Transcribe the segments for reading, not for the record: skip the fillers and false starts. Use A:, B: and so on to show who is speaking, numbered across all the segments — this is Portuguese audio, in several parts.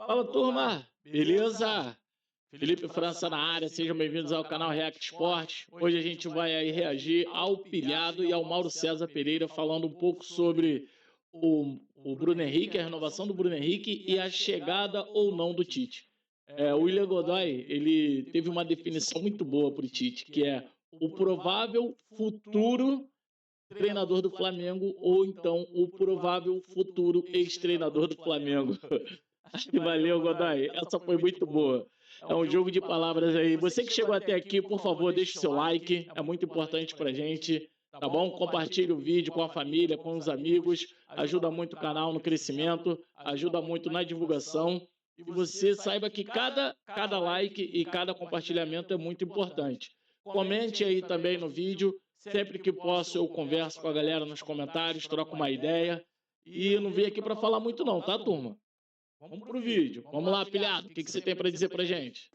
A: Fala, turma! Beleza? Felipe França na área, sejam bem-vindos ao canal React Esportes. Hoje a gente vai aí reagir ao Pilhado e ao Mauro César Pereira, falando um pouco sobre o Bruno Henrique, a renovação do Bruno Henrique e a chegada ou não do Tite. O William Godoy, ele teve uma definição muito boa para o Tite, que é o provável futuro treinador do Flamengo ou então o provável futuro ex-treinador do Flamengo. Valeu, Godoy. Essa foi muito boa. É um jogo de palavras aí. Você que chegou até aqui, por favor, deixe o seu like. É muito importante pra gente. Tá bom? Compartilhe o vídeo com a família, com os amigos. Ajuda muito o canal no crescimento. Ajuda muito na divulgação. E você saiba que cada like e cada compartilhamento é muito importante. Comente aí também no vídeo. Sempre que posso, eu converso com a galera nos comentários, troco uma ideia. E não vim aqui para falar muito não, tá, turma? Vamos pro vídeo. Vamos lá, Pilhado. O que você tem para dizer pra gente?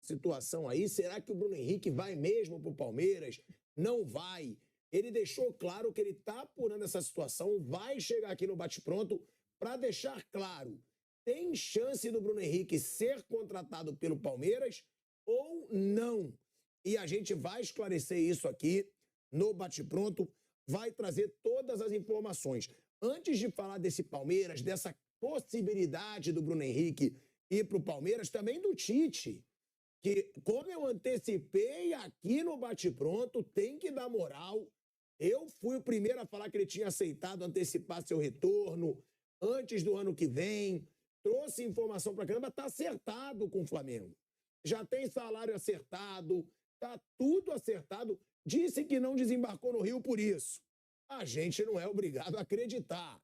B: Situação aí, será que o Bruno Henrique vai mesmo pro Palmeiras? Não vai. Ele deixou claro que ele tá apurando essa situação, vai chegar aqui no bate-pronto para deixar claro. Tem chance do Bruno Henrique ser contratado pelo Palmeiras ou não? E a gente vai esclarecer isso aqui no bate-pronto, vai trazer todas as informações. Antes de falar desse Palmeiras, dessa possibilidade do Bruno Henrique ir para o Palmeiras, também do Tite, que, como eu antecipei aqui no Bate-Pronto, tem que dar moral. Eu fui o primeiro a falar que ele tinha aceitado antecipar seu retorno antes do ano que vem, trouxe informação para caramba, tá acertado com o Flamengo. Já tem salário acertado, tá tudo acertado. Disse que não desembarcou no Rio por isso. A gente não é obrigado a acreditar.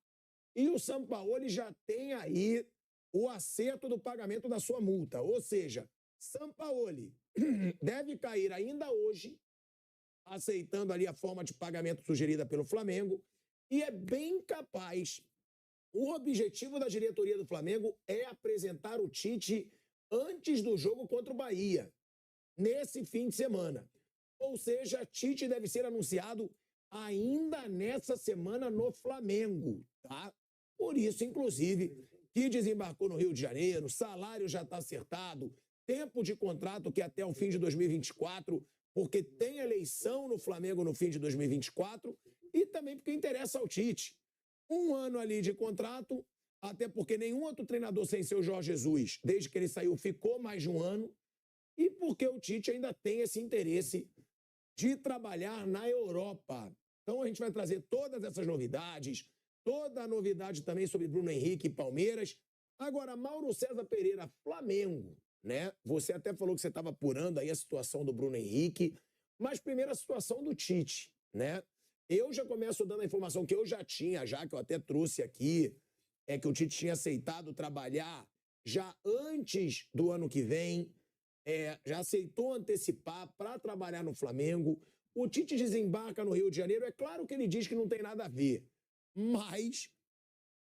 B: E o Sampaoli já tem aí o acerto do pagamento da sua multa. Ou seja, Sampaoli deve cair ainda hoje, aceitando ali a forma de pagamento sugerida pelo Flamengo, e é bem capaz. O objetivo da diretoria do Flamengo é apresentar o Tite antes do jogo contra o Bahia, nesse fim de semana. Ou seja, Tite deve ser anunciado ainda nessa semana no Flamengo, tá? Por isso, inclusive, que desembarcou no Rio de Janeiro, salário já está acertado, tempo de contrato que é até o fim de 2024, porque tem eleição no Flamengo no fim de 2024 e também porque interessa ao Tite. Um ano ali de contrato, até porque nenhum outro treinador sem ser o Jorge Jesus, desde que ele saiu, ficou mais de um ano, e porque o Tite ainda tem esse interesse de trabalhar na Europa. Então a gente vai trazer todas essas novidades, toda a novidade também sobre Bruno Henrique e Palmeiras. Agora, Mauro César Pereira, Flamengo, né? Você até falou que você estava apurando aí a situação do Bruno Henrique, mas primeiro a situação do Tite, né? Eu já começo dando a informação que eu já tinha, já que eu até trouxe aqui, é que o Tite tinha aceitado trabalhar já antes do ano que vem, já aceitou antecipar para trabalhar no Flamengo. O Tite desembarca no Rio de Janeiro, é claro que ele diz que não tem nada a ver, mas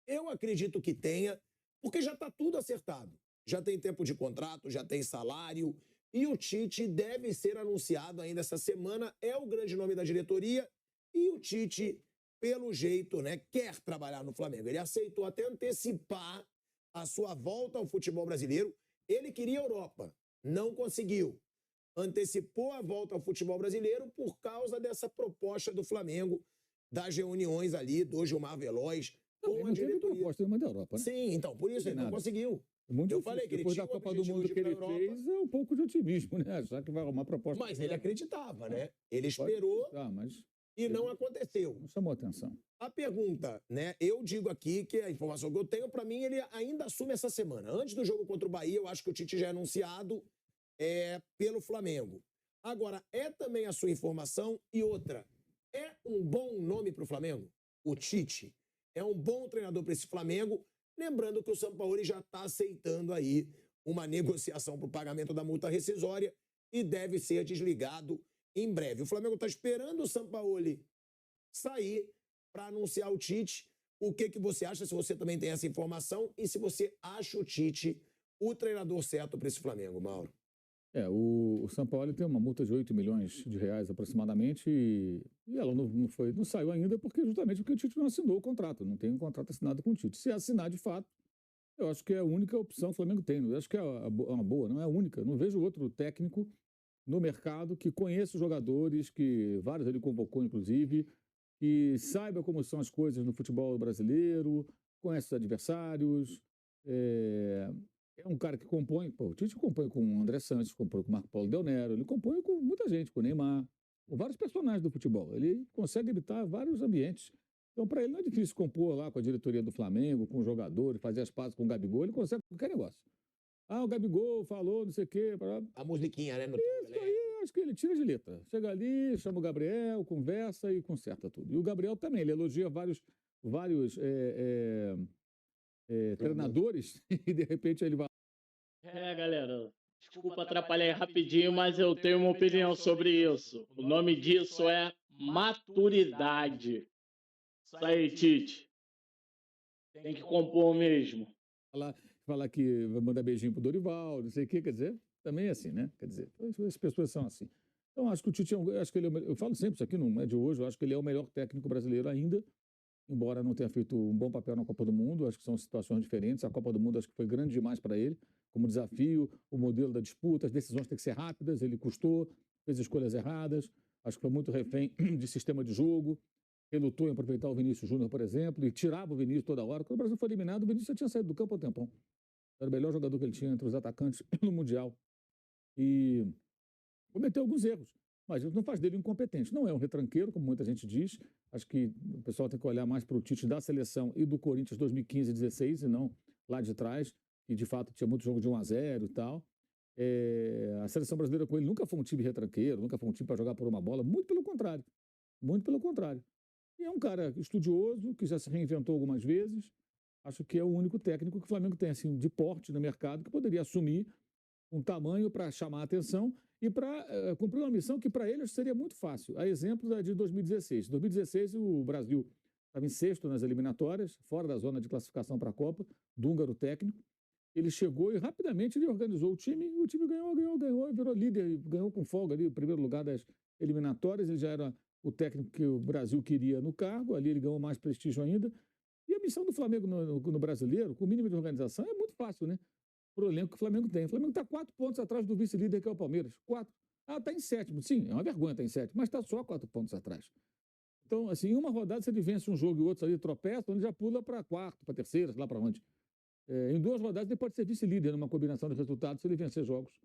B: eu acredito que tenha, porque já está tudo acertado. Já tem tempo de contrato, já tem salário, e o Tite deve ser anunciado ainda essa semana, é o grande nome da diretoria, e o Tite, pelo jeito, né, quer trabalhar no Flamengo. Ele aceitou até antecipar a sua volta ao futebol brasileiro. Ele queria a Europa, não conseguiu. Antecipou a volta ao futebol brasileiro por causa dessa proposta do Flamengo, das reuniões ali do Gilmar Veloz com a diretoria.
C: Proposta da Europa, né?
B: Sim, então, por isso ele não conseguiu. Eu falei que
C: depois da Copa do Mundo que ele fez, é um pouco de otimismo, né? Achar que vai arrumar proposta.
B: Mas ele acreditava, né? Ele esperou e não aconteceu.
C: Não chamou atenção.
B: A pergunta, né? Eu digo aqui que a informação que eu tenho, para mim, ele ainda assume essa semana. Antes do jogo contra o Bahia, eu acho que o Tite já é anunciado pelo Flamengo. Agora, é também a sua informação e outra. É um bom nome para o Flamengo? O Tite é um bom treinador para esse Flamengo. Lembrando que o Sampaoli já está aceitando aí uma negociação para o pagamento da multa rescisória e deve ser desligado em breve. O Flamengo está esperando o Sampaoli sair para anunciar o Tite. O que você acha, se você também tem essa informação, e se você acha o Tite o treinador certo para esse Flamengo, Mauro?
C: O Sampaoli tem uma multa de 8 milhões de reais aproximadamente e ela não saiu ainda justamente porque o Tite não assinou o contrato, não tem um contrato assinado com o Tite. Se assinar de fato, Eu acho que é a única opção que o Flamengo tem. Eu acho que é uma boa, não é a única. Não vejo outro técnico no mercado que conheça os jogadores, que vários ele convocou, inclusive, que saiba como são as coisas no futebol brasileiro, conhece os adversários. É, é um cara que compõe. Pô, o Tite compõe com o André Santos, compõe com o Marco Paulo Del Nero, ele compõe com muita gente, com o Neymar, com vários personagens do futebol. Ele consegue habitar vários ambientes. Então, para ele não é difícil compor lá com a diretoria do Flamengo, com os jogadores, fazer as pazes com o Gabigol, ele consegue qualquer negócio. Ah, o Gabigol falou, não sei o quê.
B: A musiquinha, né? No
C: Isso aí, eu acho que ele tira de letra. Chega ali, chama o Gabriel, conversa e conserta tudo. E o Gabriel também, ele elogia vários treinadores e de repente ele vai.
A: Galera, desculpa atrapalhar aí rapidinho, mas eu tenho uma opinião sobre isso. O nome disso é maturidade. Isso aí, Tite. Tem que compor mesmo.
C: Falar que vai mandar beijinho pro Dorival, não sei o quê, quer dizer, também é assim, né? Quer dizer, as pessoas são assim. Então, acho que o Tite acho que ele eu falo sempre isso aqui, não é de hoje, eu acho que ele é o melhor técnico brasileiro ainda, embora não tenha feito um bom papel na Copa do Mundo, acho que são situações diferentes. A Copa do Mundo acho que foi grande demais para ele, como desafio, o modelo da disputa, as decisões têm que ser rápidas, ele custou, fez escolhas erradas, acho que foi muito refém de sistema de jogo, relutou em aproveitar o Vinícius Júnior, por exemplo, e tirava o Vinícius toda hora. Quando o Brasil foi eliminado, o Vinícius já tinha saído do campo há um tempão. Era o melhor jogador que ele tinha entre os atacantes no Mundial. E cometeu alguns erros, mas isso não faz dele incompetente. Não é um retranqueiro, como muita gente diz. Acho que o pessoal tem que olhar mais para o Tite da seleção e do Corinthians 2015 e 2016, e não lá de trás, que de fato tinha muito jogo de 1-0 e tal. A seleção brasileira com ele nunca foi um time retranqueiro, nunca foi um time para jogar por uma bola, muito pelo contrário. Muito pelo contrário. E é um cara estudioso, que já se reinventou algumas vezes. Acho que é o único técnico que o Flamengo tem, assim, de porte no mercado, que poderia assumir um tamanho para chamar a atenção e para cumprir uma missão que para eles seria muito fácil. A exemplo da de 2016. Em 2016, o Brasil estava em sexto nas eliminatórias, fora da zona de classificação para a Copa, do húngaro técnico. Ele chegou e rapidamente ele organizou o time, e o time ganhou, virou líder, ganhou com folga ali o primeiro lugar das eliminatórias. Ele já era o técnico que o Brasil queria no cargo, ali ele ganhou mais prestígio ainda. E a missão do Flamengo no brasileiro, com o mínimo de organização, é muito fácil, né? Para o elenco que o Flamengo tem. O Flamengo está 4 pontos atrás do vice-líder, que é o Palmeiras. 4. Ah, está em sétimo. Sim, é uma vergonha estar em sétimo, mas está só 4 pontos atrás. Então, assim, em uma rodada, se ele vence um jogo e o outro ali tropeça, ele já pula para quarto, para terceira, sei lá para onde. Em 2 rodadas, ele pode ser vice-líder numa combinação de resultados se ele vencer jogos.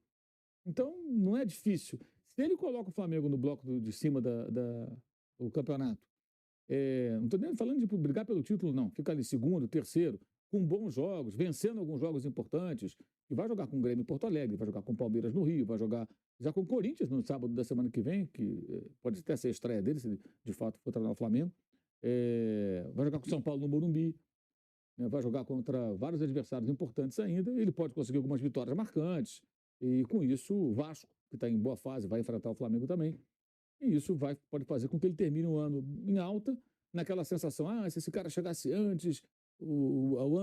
C: Então, não é difícil. Se ele coloca o Flamengo no bloco de cima do campeonato, não estou nem falando de brigar pelo título, não. Fica ali segundo, terceiro, com bons jogos, vencendo alguns jogos importantes, e vai jogar com o Grêmio em Porto Alegre, vai jogar com o Palmeiras no Rio, vai jogar já com o Corinthians no sábado da semana que vem, que pode até ser a estreia dele, se de fato for treinar o Flamengo. Vai jogar com o São Paulo no Morumbi, né, vai jogar contra vários adversários importantes ainda, ele pode conseguir algumas vitórias marcantes, e com isso o Vasco, que está em boa fase, vai enfrentar o Flamengo também. E isso pode fazer com que ele termine o ano em alta, naquela sensação, se esse cara chegasse antes,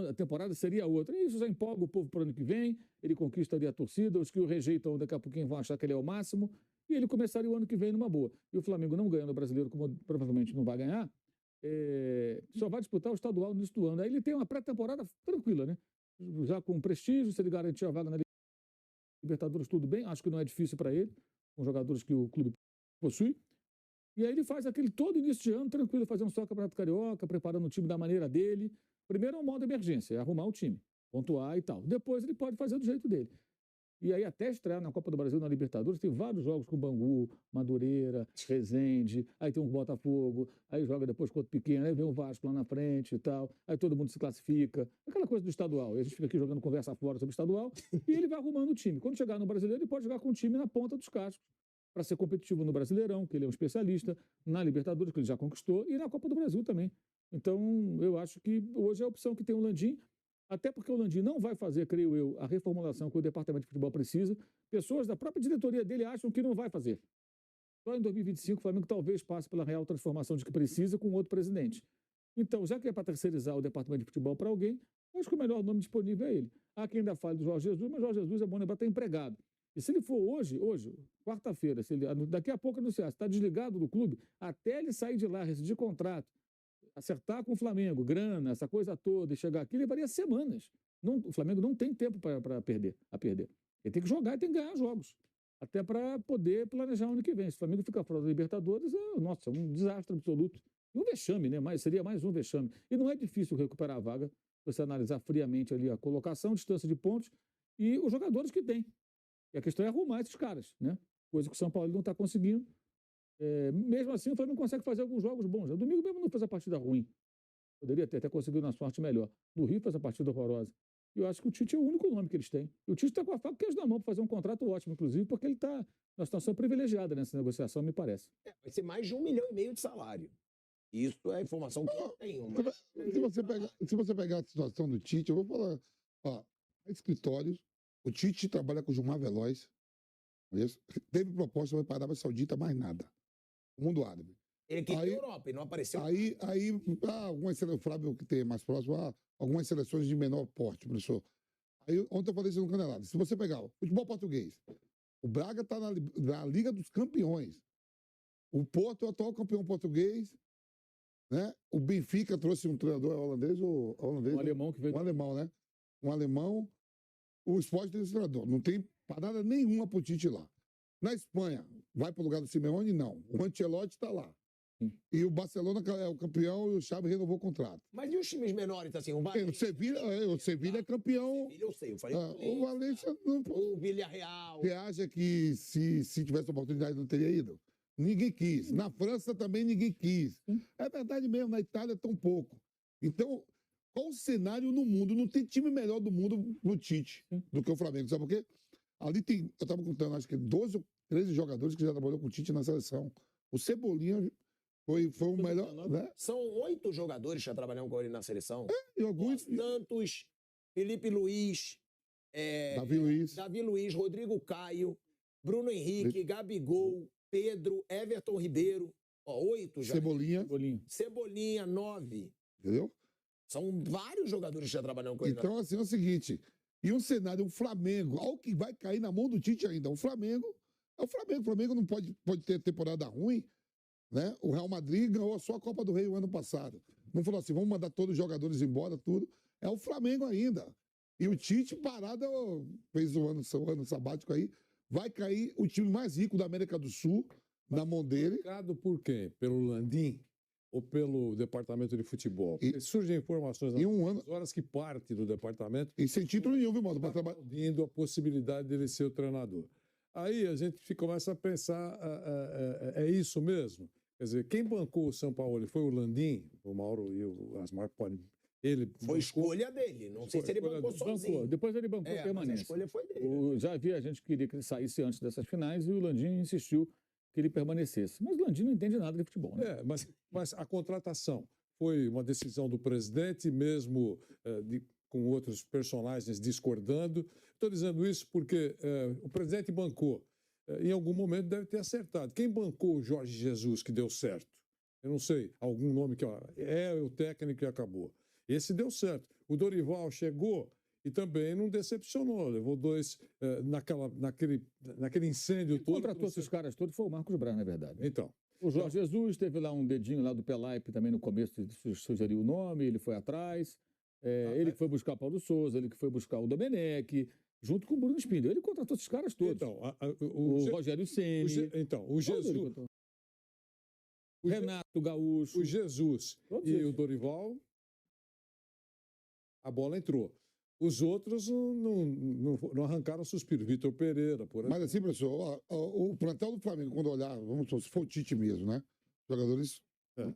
C: a temporada seria outra. E isso já empolga o povo para o ano que vem, ele conquistaria a torcida, os que o rejeitam daqui a pouquinho vão achar que ele é o máximo, e ele começaria o ano que vem numa boa. E o Flamengo não ganha no Brasileiro, como provavelmente não vai ganhar, só vai disputar o estadual no início do ano. Aí ele tem uma pré-temporada tranquila, né? Já com prestígio, se ele garantir a vaga na Libertadores, tudo bem, acho que não é difícil para ele, com jogadores que o clube possui. E aí ele faz aquele todo início de ano tranquilo, fazendo só o Campeonato Carioca, preparando o time da maneira dele. Primeiro é um modo emergência, é arrumar o time, pontuar e tal. Depois ele pode fazer do jeito dele. E aí até estrear na Copa do Brasil, na Libertadores, tem vários jogos com Bangu, Madureira, Resende, aí tem um Botafogo, aí joga depois com outro pequeno, aí vem o Vasco lá na frente e tal, aí todo mundo se classifica, aquela coisa do estadual. E a gente fica aqui jogando conversa fora sobre o estadual, e ele vai arrumando o time. Quando chegar no Brasileiro, ele pode jogar com o time na ponta dos cascos, para ser competitivo no Brasileirão, que ele é um especialista, na Libertadores, que ele já conquistou, e na Copa do Brasil também. Então, eu acho que hoje é a opção que tem o Landim, até porque o Landim não vai fazer, creio eu, a reformulação que o Departamento de Futebol precisa. Pessoas da própria diretoria dele acham que não vai fazer. Só em 2025 o Flamengo talvez passe pela real transformação de que precisa com outro presidente. Então, já que é para terceirizar o Departamento de Futebol para alguém, acho que o melhor nome disponível é ele. Há quem ainda fale do Jorge Jesus, mas Jorge Jesus é bom lembrar, está empregado. E se ele for hoje, quarta-feira, daqui a pouco anunciar, se está desligado do clube, até ele sair de lá, rescindir contrato, acertar com o Flamengo, grana, essa coisa toda, e chegar aqui, levaria semanas. O Flamengo não tem tempo para perder. Ele tem que jogar e tem que ganhar jogos. Até para poder planejar o ano que vem. Se o Flamengo ficar fora da Libertadores, nossa, é um desastre absoluto. E um vexame, né? Seria mais um vexame. E não é difícil recuperar a vaga, você analisar friamente ali a colocação, distância de pontos e os jogadores que tem. E a questão é arrumar esses caras, né? Coisa que o São Paulo não está conseguindo. Mesmo assim, o Flamengo consegue fazer alguns jogos bons. O domingo mesmo não fez a partida ruim. Poderia ter até conseguido uma sorte melhor. No Rio fez a partida horrorosa. E eu acho que o Tite é o único nome que eles têm. E o Tite está com a faca queijo na mão para fazer um contrato ótimo, inclusive, porque ele está numa situação privilegiada nessa negociação, me parece.
B: Vai ser mais de 1,5 milhão de salário. Isso é a informação que eu tenho.
D: Se você pegar a situação do Tite, eu vou falar, escritórios, o Tite trabalha com o Gilmar Veloz, teve proposta para a Arábia Saudita, mais nada. O mundo árabe.
B: Ele queria a Europa e não apareceu.
D: Algumas seleções, o Flávio que tem mais próximo, algumas seleções de menor porte, professor. Aí ontem eu falei isso no Canelado. Se você pegar o futebol português, o Braga está na Liga dos Campeões. O Porto é o atual campeão português, né? O Benfica trouxe um treinador holandês,
C: Um alemão que veio.
D: Um alemão, né? Um alemão. O Sport tem esse treinador. Não tem parada nenhuma pro Tite lá. Na Espanha, vai para o lugar do Simeone? Não. O Ancelotti está lá. E o Barcelona é o campeão e o Xavi renovou o contrato.
B: Mas e os times menores, assim?
D: O Sevilla é campeão.
B: Sevilla eu sei, eu falei.
D: O Valência
B: O Villarreal.
D: Você acha que se tivesse oportunidade não teria ido? Ninguém quis. Na França também ninguém quis. É verdade mesmo, na Itália tão pouco. Então, qual o cenário no mundo? Não tem time melhor do mundo pro Tite do que o Flamengo. Sabe por quê? Ali tem, eu estava contando, acho que 12 ou 13 jogadores que já trabalhou com o Tite na seleção. O Cebolinha foi o melhor, né?
B: São 8 jogadores que já trabalharam com ele na seleção.
D: E alguns...
B: Santos, Felipe Luiz, Davi Luiz, Rodrigo Caio, Bruno Henrique, Gabigol, Pedro, Everton Ribeiro. 8 já. Cebolinha, 9.
D: Entendeu?
B: São vários jogadores que já trabalharam com ele.
D: Então, assim, é o seguinte... E um cenário, um Flamengo, algo que vai cair na mão do Tite ainda. O Flamengo é o Flamengo. O Flamengo não pode ter temporada ruim, né? O Real Madrid ganhou só a Copa do Rei o ano passado. Não falou assim, vamos mandar todos os jogadores embora, tudo. É o Flamengo ainda. E o Tite, parado, fez o ano sabático aí, vai cair o time mais rico da América do Sul, na mão dele.
E: Por quê? Pelo Landim? Ou pelo departamento de futebol? Porque surgem informações nas horas que parte do departamento...
D: E sem título nenhum, viu, Maldo?
E: Indo a possibilidade dele ser o treinador. Aí a gente começa a pensar, é isso mesmo? Quer dizer, quem bancou o São Paulo foi o Landim, o Mauro e o Asmar podem...
B: Foi escolha dele, não sei se ele bancou sozinho.
C: Depois ele bancou a permanência.
B: A escolha foi dele.
C: Já havia gente que queria que ele saísse antes dessas finais e o Landim insistiu que ele permanecesse. Mas o Landim não entende nada de futebol, né?
E: Mas a contratação foi uma decisão do presidente, mesmo com outros personagens discordando. Estou dizendo isso porque o presidente bancou. Em algum momento deve ter acertado. Quem bancou o Jorge Jesus que deu certo? Eu não sei, algum nome que é o técnico e acabou. Esse deu certo. O Dorival chegou e também não decepcionou. Levou 2 naquele incêndio todo.
C: Contratou esses caras todos, foi o Marcos Braz, na verdade.
E: Então.
C: O Jorge Jesus teve lá um dedinho lá do Pelaipe também no começo, sugeriu o nome, ele foi atrás. Ele que foi buscar Paulo Souza, ele que foi buscar o Domenech, junto com o Bruno Spindel. Ele contratou esses caras todos.
E: Então,
C: o Rogério Ceni.
E: O Jesus.
C: O Renato Gaúcho.
E: O Jesus e o Dorival, a bola entrou. Os outros não arrancaram suspiro. Vitor Pereira, por exemplo.
D: Mas assim, professor, o plantel do Flamengo, quando olhar, vamos supor, se for o Tite mesmo, né? Jogadores,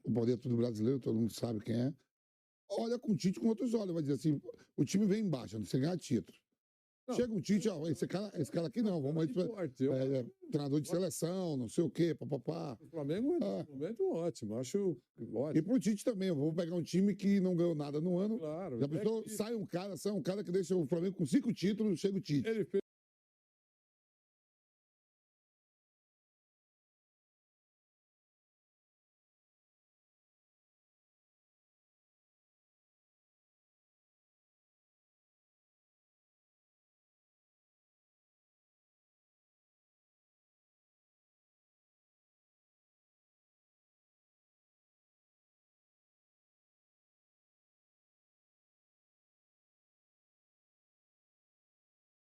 D: o poder tudo brasileiro, todo mundo sabe quem é. Olha com o Tite com outros olhos. Vai dizer assim, o time vem embaixo, não sei ganhar título. Não. Chega um Tite, esse cara aqui não, vamos treinador de seleção, não sei o quê, papapá.
E: O Flamengo é um momento ótimo, acho ótimo.
D: E pro Tite também, eu vou pegar um time que não ganhou nada no ano.
E: Claro.
D: Já pensou, sai um cara que deixa o Flamengo com 5 títulos, chega o Tite.
E: Ele fez